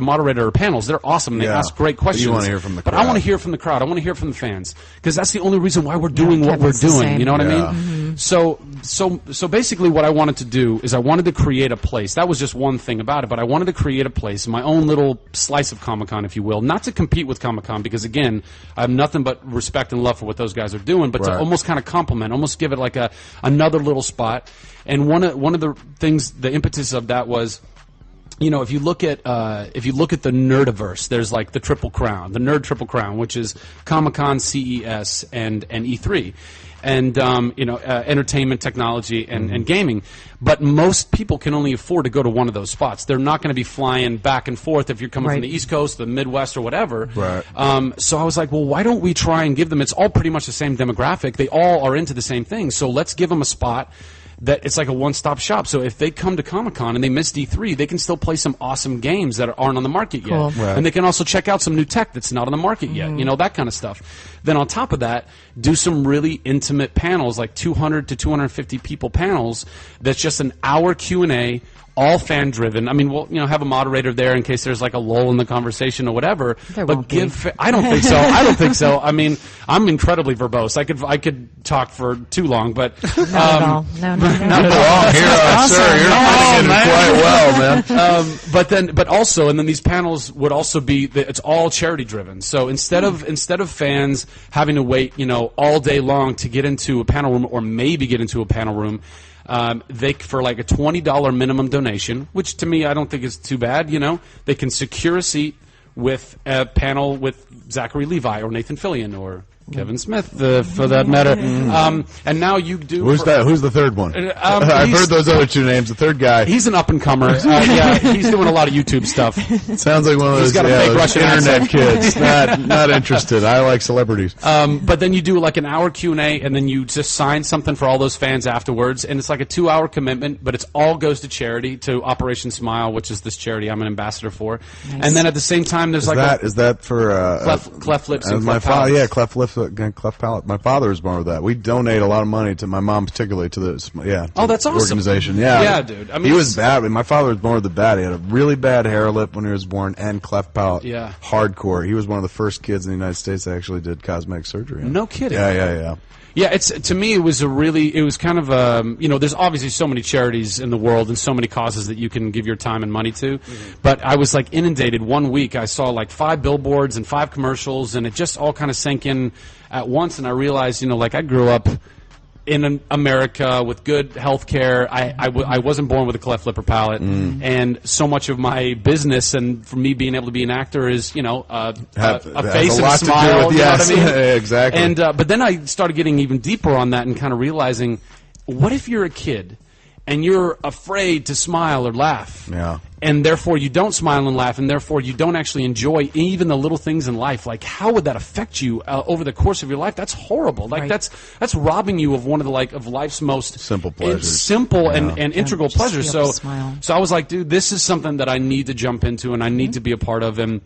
moderator panels. They're awesome. They ask great questions. But you want to hear from the crowd. But I want to hear from the crowd. I want to hear from the fans because that's the only reason why we're doing what we're doing. You know what I mean? Mm-hmm. So basically, what I wanted to do is I wanted to create a place. That was just one thing about it, but I wanted to create a place, my own little slice of Comic-Con, if you will, not to compete with Comic-Con because again, I have nothing but respect and love for what those guys are doing, but to almost kind of complement, almost give it like another little spot. And one of the things, the impetus of that was, you know, if you look at the nerdiverse, there's like the Triple Crown, the Nerd Triple Crown, which is Comic-Con, CES, and E3, and entertainment, technology, and gaming. But most people can only afford to go to one of those spots. They're not going to be flying back and forth if you're coming from the East Coast, the Midwest, or whatever. Right. So I was like, well, why don't we try and give them? It's all pretty much the same demographic. They all are into the same thing. So let's give them a spot that it's like a one-stop shop. So if they come to Comic-Con and they miss D3, they can still play some awesome games that aren't on the market yet. Right. And they can also check out some new tech that's not on the market yet, you know, that kind of stuff. Then on top of that, do some really intimate panels, like 200 to 250 people panels, that's just an hour Q&A, all fan-driven. I mean, we'll have a moderator there in case there's like a lull in the conversation or whatever. There but won't be. I don't think so. I don't think so. I mean, I'm incredibly verbose. I could talk for too long, but Not at all. No. Here, sir, you're putting it quite well, man. But also, and then these panels would also be, it's all charity driven. So instead of fans having to wait, all day long to get into a panel room or maybe get into a panel room, they, for like a $20 minimum donation, which to me I don't think is too bad, they can secure a seat with a panel with Zachary Levi or Nathan Fillion or Kevin Smith, for that matter. And now you do. Who's that? Who's the third one? I've heard those other two names. The third guy. He's an up-and-comer. He's doing a lot of YouTube stuff. Sounds like one of those, He's got a fake Russian internet kids. Not interested. I like celebrities. But then you do like an hour Q&A, and then you just sign something for all those fans afterwards, and it's like a 2-hour commitment, but it's all goes to charity, to Operation Smile, which is this charity I'm an ambassador for. Nice. And then at the same time, there's is that for cleft lips and my cleft palates. cleft lips. Cleft palate. My father was born with that. We donate a lot of money to my mom, particularly to this. Oh, that's awesome. Organization. Yeah, dude. I mean, he was bad. My father was born with the bad. He had a really bad hair lip when he was born and cleft palate. Yeah. Hardcore. He was one of the first kids in the United States that actually did cosmetic surgery. No kidding. Yeah. Yeah, to me, it was kind of, there's obviously so many charities in the world and so many causes that you can give your time and money to. But I was like inundated. One week I saw like 5 billboards and 5 commercials, and it just all kind of sank in at once. And I realized, I grew up in America with good health care. I wasn't born with a cleft lip or palate. And so much of my business and for me being able to be an actor is, a face and a smile. You know what I mean? Exactly. And but then I started getting even deeper on that and kind of realizing, what if you're a kid and you're afraid to smile or laugh? Yeah. And therefore you don't smile and laugh, and therefore you don't actually enjoy even the little things in life. Like, how would that affect you over the course of your life? That's horrible. Like, that's robbing you of one of of life's most simple pleasures, and integral pleasures. So I was like, dude, this is something that I need to jump into and I need to be a part of. And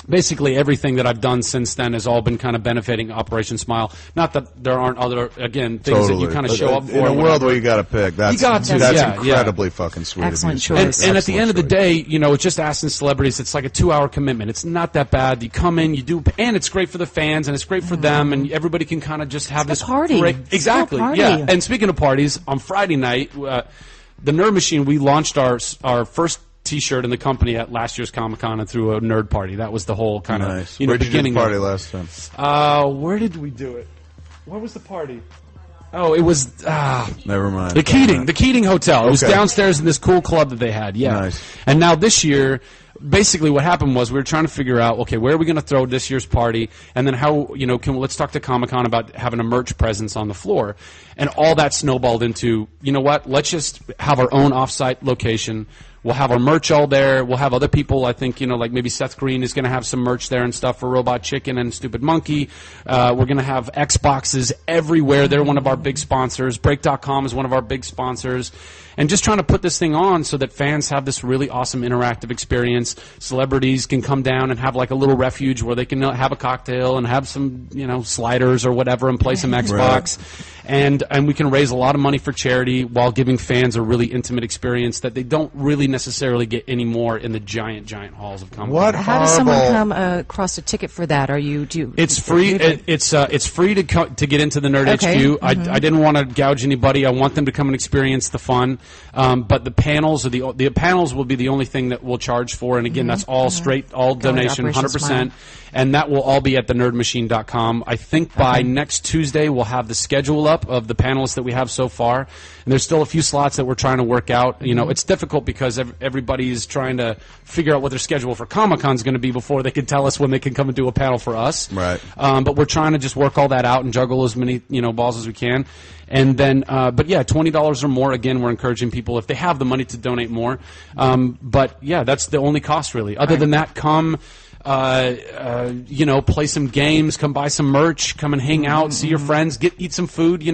basically everything that I've done since then has all been kind of benefiting Operation Smile. Not that there aren't other, things that you kind of show up for. In a world where you got to pick, that's incredibly fucking sweet. Excellent of you. choice. And at the end of the day, it's just asking celebrities. It's like a 2-hour commitment. It's not that bad. You come in, you do, and it's great for the fans, and it's great for them, and everybody can kind of just have this party. Exactly. Yeah. And speaking of parties, on Friday night, the Nerd Machine, we launched our first T-shirt in the company at last year's Comic-Con and threw a nerd party. That was the whole kind of Where'd beginning. You do the party last time? Where did we do it? Where was the party? Oh, it was never mind. The Keating Hotel. It was downstairs in this cool club that they had. Yeah. Nice. And now this year, basically what happened was we were trying to figure out, okay, where are we going to throw this year's party, and then how, let's talk to Comic-Con about having a merch presence on the floor. And all that snowballed into, let's just have our own off-site location. We'll have our merch all there. We'll have other people, I think, like maybe Seth Green is going to have some merch there and stuff for Robot Chicken and Stupid Monkey. We're going to have Xboxes everywhere. They're one of our big sponsors. Break.com is one of our big sponsors. And just trying to put this thing on so that fans have this really awesome interactive experience. Celebrities can come down and have like a little refuge where they can have a cocktail and have some, sliders or whatever and play some Xbox. And we can raise a lot of money for charity while giving fans a really intimate experience that they don't really necessarily get any more in the giant halls of Comic-Con. What How does someone come across a ticket for that? It's free. It's free to get into the Nerd HQ. I didn't want to gouge anybody. I want them to come and experience the fun. But the panels the panels will be the only thing that we'll charge for. And again, that's all straight, all donation, 100%. And that will all be at thenerdmachine.com. I think by next Tuesday we'll have the schedule up of the panelists that we have so far. And there's still a few slots that we're trying to work out. You know, it's difficult because everybody's trying to figure out what their schedule for Comic-Con is going to be before they can tell us when they can come and do a panel for us. Right. But we're trying to just work all that out and juggle as many balls as we can. And then, but yeah, $20 or more. Again, we're encouraging people if they have the money to donate more. But yeah, that's the only cost really. Other than that, come. Play some games, come buy some merch, come and hang out, see your friends, eat some food.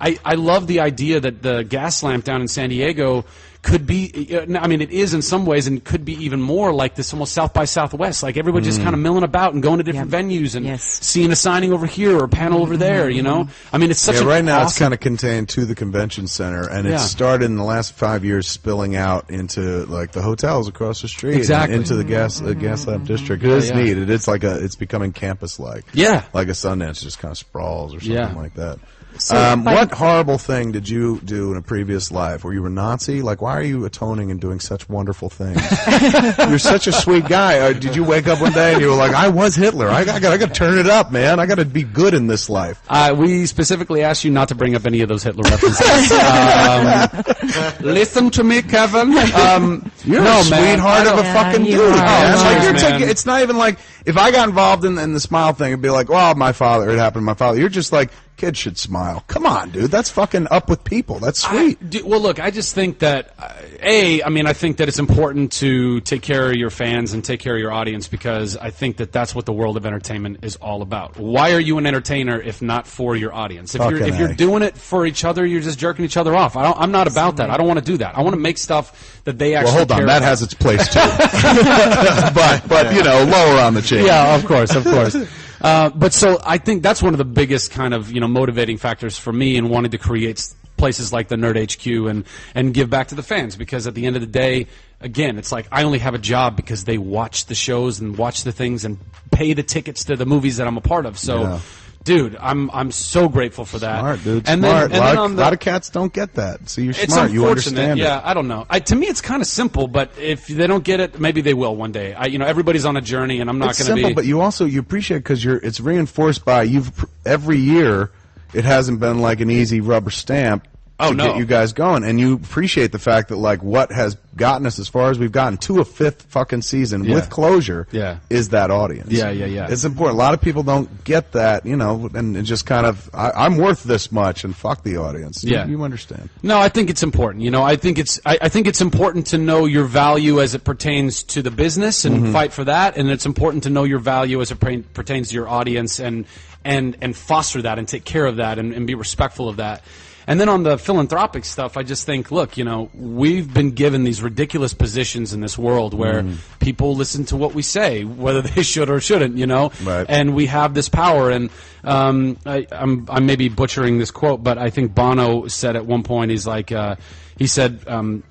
I love the idea that the gas lamp down in San Diego could be, I mean, it is in some ways, and could be even more like this almost South by Southwest. Like everybody just kind of milling about and going to different venues and seeing a signing over here or a panel over there, I mean, it's such a right now awesome... it's kind of contained to the convention center, and it started in the last 5 years spilling out into like the hotels across the street, exactly, and into the gas lamp district. It is neat. It's like it's becoming campus-like. Yeah, like a Sundance just kind of sprawls or something like that. So, what horrible thing did you do in a previous life? Were you a Nazi? Like, why are you atoning and doing such wonderful things? You're such a sweet guy. Did you wake up one day and you were like, I was Hitler. I got to turn it up, man. I got to be good in this life. We specifically asked you not to bring up any of those Hitler references. Listen to me, Kevin. You're a sweetheart of a fucking dude. It's not even like, if I got involved in the smile thing, it'd be like, well, my father, it happened to my father. You're just like, kids should smile. Come on, dude. That's fucking up with people. That's sweet. Well, look, I just think that, I think that it's important to take care of your fans and take care of your audience, because I think that that's what the world of entertainment is all about. Why are you an entertainer if not for your audience? If you're doing it for each other, you're just jerking each other off. I'm not about that. I don't want to do that. I want to make stuff that they actually care about. That has its place, too. but lower on the chain. Yeah, of course. But so I think that's one of the biggest kind of motivating factors for me in wanting to create places like the Nerd HQ and give back to the fans, because at the end of the day, again, it's like I only have a job because they watch the shows and watch the things and pay the tickets to the movies that I'm a part of. So, dude, I'm so grateful for that. Smart, dude. And smart. Then a lot of cats don't get that. So you're it's smart. You understand it. Yeah, I don't know. To me, it's kind of simple, but if they don't get it, maybe they will one day. Everybody's on a journey, and I'm not going to be. Simple, but you appreciate it because it's reinforced by every year. It hasn't been like an easy rubber stamp. To get you guys going, and you appreciate the fact that like what has gotten us as far as we've gotten to a 5th fucking season with closure is that audience. Yeah. It's important. A lot of people don't get that, and it just kind of I'm worth this much and fuck the audience. Yeah, you understand. No, I think it's important. I think it's important to know your value as it pertains to the business and fight for that, and it's important to know your value as it pertains to your audience and foster that and take care of that and be respectful of that. And then on the philanthropic stuff, I just think, look, we've been given these ridiculous positions in this world where people listen to what we say, whether they should or shouldn't, Right. And we have this power. And I may be butchering this quote, but I think Bono said at one point, he's like, he said,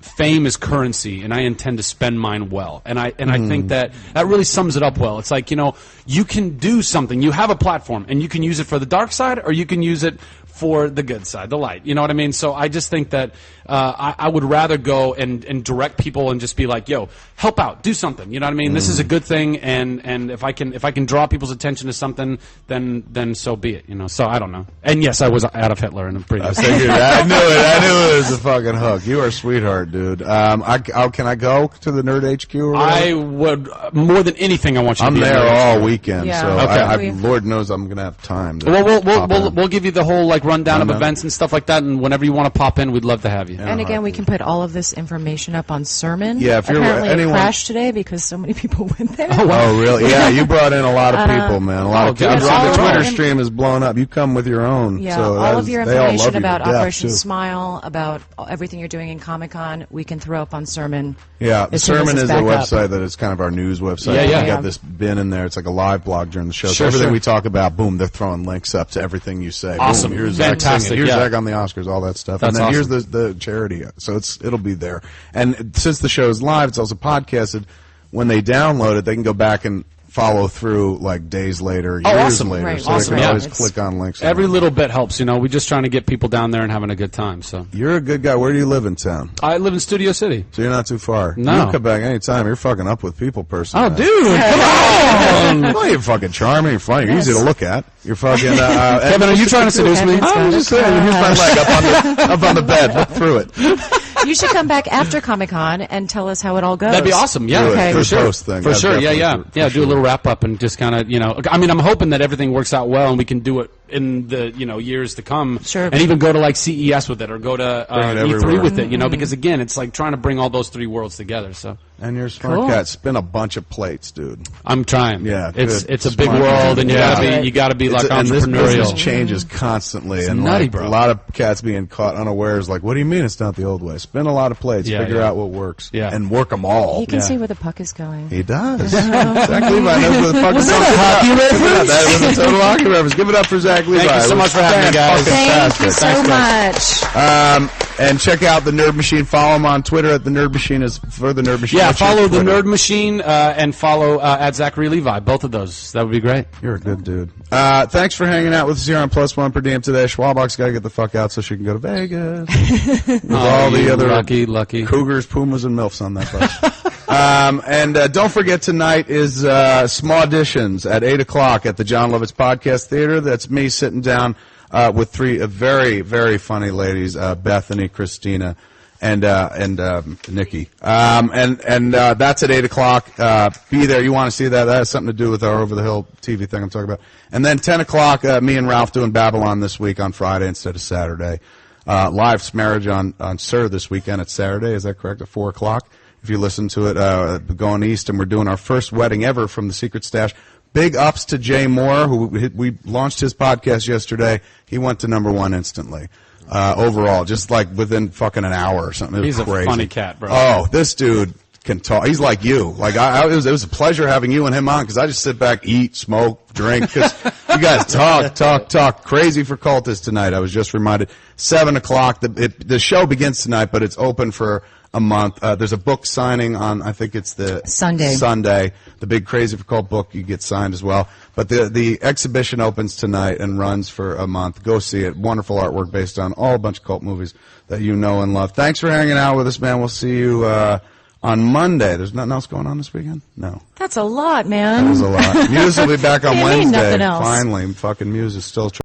fame is currency, and I intend to spend mine well. And I think that really sums it up well. It's like, you can do something. You have a platform, and you can use it for the dark side, or you can use it for the good side, the light. You know what I mean? So I just think that I would rather go and direct people and just be like, yo, help out, do something. You know what I mean? This is a good thing, and if I can draw people's attention to something, then so be it. So I don't know. And yes, I was Adolf Hitler in a previous. I knew it was a fucking hook. You are a sweetheart, dude. Can I go to the Nerd HQ? Or I would more than anything. I want you. I'm to be there all weekend, so okay. Lord knows I'm gonna have time. We'll give you the whole rundown of events and stuff like that, and whenever you want to pop in, we'd love to have you. And again, we can put all of this information up on Sermon. Yeah, if you're apparently it crashed today because so many people went there. Oh, really? Yeah, you brought in a lot of people, man. A lot of kids. The Twitter stream is blowing up. You come with your own. Yeah, so all of your information about Operation too. Smile, about everything you're doing in Comic-Con, we can throw up on Sermon. Yeah, Sermon is a website that is kind of our news website. Yeah. We got this bin in there. It's like a live blog during the show. So everything we talk about, boom, they're throwing links up to everything you say. Awesome. Boom, here's fantastic. Here's Zach on the Oscars, all that stuff. That's and then awesome. here's the charity. So it'll be there. And since the show is live, it's also podcasted. When they download it, they can go back and follow through like days later, years later. Right, so they can always click on links. Every little bit helps, We're just trying to get people down there and having a good time. So you're a good guy. Where do you live in town? I live in Studio City. So you're not too far. No. You can come back anytime. You're fucking up with people, person. Oh, dude, come on! Well, you're fucking charming. You're funny. You're easy to look at. You're fucking. Kevin, are you trying to seduce me? I'm just saying. Here's my leg up on the bed. Look through it. You should come back after Comic-Con and tell us how it all goes. That'd be awesome. Yeah, Okay. for sure. Thing. For sure. Yeah. Do a little wrap up and just kind of, I mean, I'm hoping that everything works out well and we can do it in the years to come. Sure. And even go to like CES with it or go to E3 with it. Because again, it's like trying to bring all those three worlds together. So. And you're a smart cat. Spin a bunch of plates, dude. I'm trying. Yeah, it's a big world, and you gotta be like entrepreneurial. And this business changes constantly, and nutty, like bro. a lot of cats being caught unawares. Like, what do you mean it's not the old way? Spin a lot of plates, figure out what works, and work them all. He can see where the puck is going. He does. Zach Levi knows where the puck is going. Hockey reference? That was a total hockey reference. Give it up for Zach Levi. Thank you so much for having me, guys. Thank you so much. And check out the Nerd Machine. Follow him on Twitter at the Nerd Machine. Is for the Nerd Machine. Yeah, follow the Nerd Machine and follow at Zachary Levi. Both of those. That would be great. You're a good dude. Thanks for hanging out with us here on Plus One per Diem today. Schwabach's got to get the fuck out so she can go to Vegas. With all the other lucky cougars, pumas, and milfs on that bus. And don't forget, tonight is Small Editions at 8 o'clock at the John Lovitz Podcast Theater. That's me sitting down with three very, very funny ladies, Bethany, Christina, and Nikki. And that's at 8 o'clock. Be there. You want to see that? That has something to do with our Over the Hill TV thing I'm talking about. And then 10 o'clock, me and Ralph doing Babylon this week on Friday instead of Saturday. Live marriage on Sir this weekend. It's Saturday. Is that correct? At 4 o'clock. If you listen to it, going east, and we're doing our first wedding ever from the Secret Stash. Big ups to Jay Moore, who we launched his podcast yesterday. He went to #1 instantly. Overall, just like within fucking an hour or something. It was crazy. He's a funny cat, bro. Oh, this dude can talk. He's like you. Like it was a pleasure having you and him on because I just sit back, eat, smoke, drink. Because you guys talk crazy for cultists tonight. I was just reminded. 7 o'clock. The show begins tonight, but it's open for a month. There's a book signing on, I think it's the Sunday. The big Crazy for Cult book you get signed as well. But the exhibition opens tonight and runs for a month. Go see it. Wonderful artwork based on all a bunch of cult movies that you know and love. Thanks for hanging out with us, man. We'll see you on Monday. There's nothing else going on this weekend? No. That's a lot, man. That was a lot. Muse will be back on Wednesday. Nothing else. Finally. Fucking Muse is still trying.